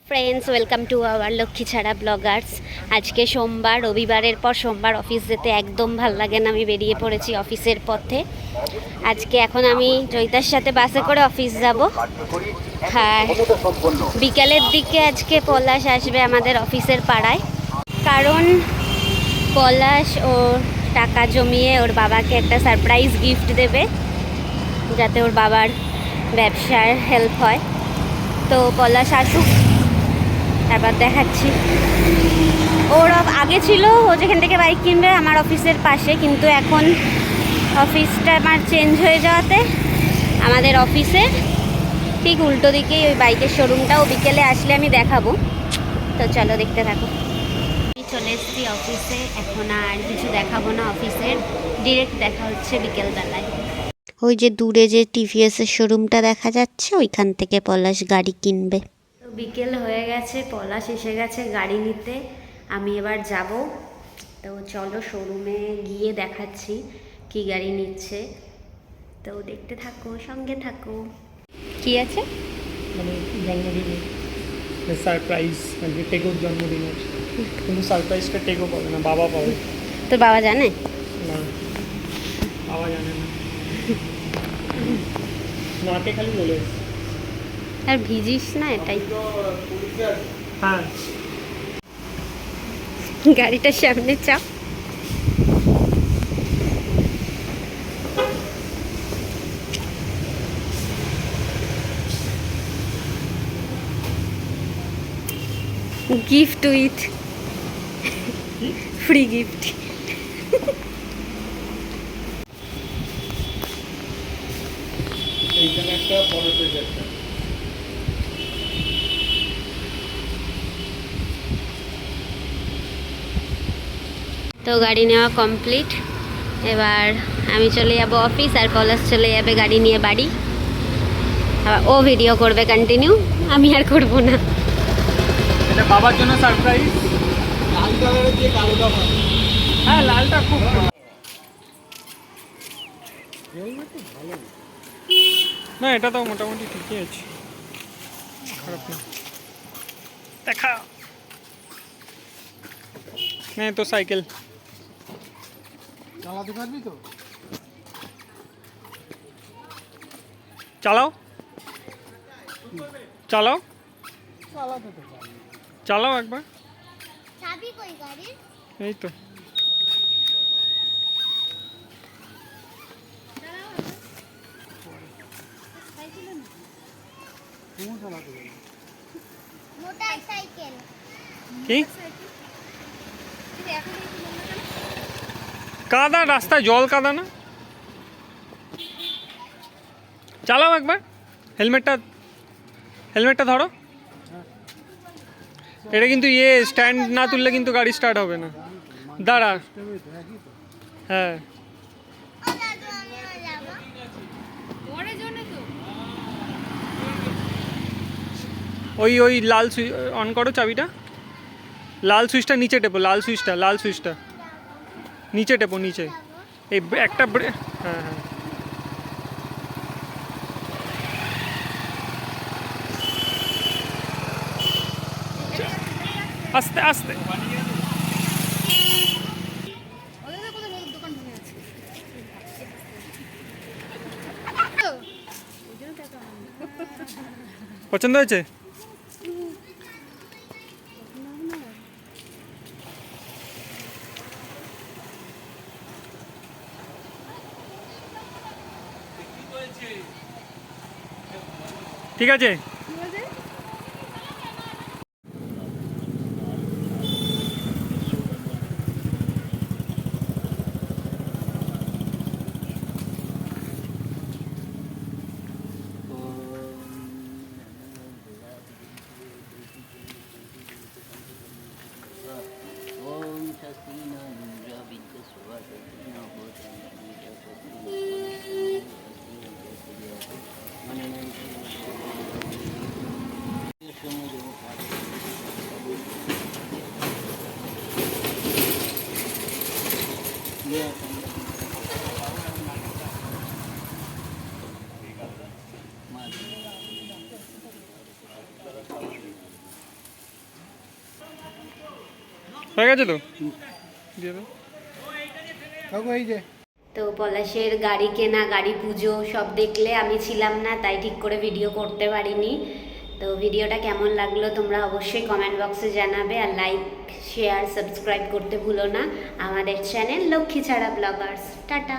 Friends, welcome to our Lakshmi ছাড়া Bloggers. আজকে সোমবার, রবিবারের পর সোমবার অফিস যেতে একদম ভাল লাগে না। আমি বেরিয়ে পড়েছি অফিসের পথে। আজকে এখন আমি জয়িতার সাথে বাসে করে অফিস যাব। হ্যাঁ, বিকালের দিকে আজকে পলাশ আসবে আমাদের অফিসের পাড়ায়, কারণ পলাশ ওর টাকা জমিয়ে ওর বাবাকে একটা সারপ্রাইজ গিফট দেবে, যাতে ওর বাবার ব্যবসার হেল্প হয়। তো পলাশ আসুক, তারপর দেখাচ্ছি। ওর আগে ছিল ও যেখান থেকে বাইক কিনবে আমার অফিসের পাশে, কিন্তু এখন অফিসটা আমার চেঞ্জ হয়ে যাওয়াতে আমাদের অফিসের ঠিক উল্টো দিকেই ওই বাইকের শোরুমটাও। বিকেলে আসলে আমি দেখাবো, তো চলো দেখতে থাকো। আমি চলে এসেছি অফিসে, এখন আর কিছু দেখাবো না অফিসের, ডিরেক্ট দেখা হচ্ছে বিকেলবেলায়। ওই যে দূরে যে টিভিএসের শোরুমটা দেখা যাচ্ছে, ওইখান থেকে পলাশ গাড়ি কিনবে। তো বিকেল হয়ে গেছে, পলাশ এসে গেছে গাড়ি নিতে। আমি এবার যাব, তো চলো শোরুমে গিয়ে দেখাচ্ছি কি গাড়ি নিচ্ছে। তো দেখতে থাকো, সঙ্গে থাকো। কি আছে? মানে জন্মদিনে সারপ্রাইজ, মানে টেগোর জন্মদিন আছে, কিন্তু সারপ্রাইজটা টেগো পাবে না, বাবা পাবে। তোর বাবা জানে? না, বাবা জানে না, মাকে খালি বলে এসেছে। আর ভিজিস না, এটাই। হ্যাঁ, গাড়িটার সামনে চাপ। Gift with free gift. এইখানে একটা বড় পেজ একটা। তো গাড়ি নেওয়া কমপ্লিট। এবার আমি চলে যাব অফিস, আর পলাশ চলে যাবে গাড়ি নিয়ে বাড়ি। আবার ও ভিডিও করবে কন্টিনিউ, আমি আর করব না। এটা বাবার জন্য সারপ্রাইজ। লাল কালারের যে কালোটা ভালো। হ্যাঁ, লালটা খুব ভালো। না, এটা তো মোটামুটি ঠিকই আছে, খারাপ না। দেখা নে তো সাইকেল চালাতে পারবি তো? চালাও চালাও চালাও একবার। চাবি কই গাড়ির? এই তো। মোটরসাইকেল। কি কাদা রাস্তায়, জল কাদা না? চালাও একবার, হেলমেটটা ধরো। এটা কিন্তু স্ট্যান্ড না তুললে কিন্তু গাড়ি স্টার্ট হবে না। দাঁড়া, হ্যাঁ ওই লাল সুইচ অন করো, চাবিটা লাল সুইচটা নিচে টেপো, লাল সুইচটা নিচে টেপো, নিচে এই একটা হ্যাঁ হ্যাঁ। আস্তে আস্তে। পছন্দ হয়েছে? ঠিক আছে। হয়ে গেছে তো দিয়ে দাও। কাকু এই যে তো পলাশের গাড়ি কেনা, গাড়ি পুজো সব দেখলে, আমি ছিলাম না তাই ঠিক করে ভিডিও করতে পারিনি। তো ভিডিওটা কেমন লাগলো তোমরা অবশ্যই কমেন্ট বক্সে জানাবে, আর লাইক শেয়ার সাবস্ক্রাইব করতে ভুলো না আমাদের চ্যানেল লক্ষ্মী ছাড়া ব্লগার্স। টাটা।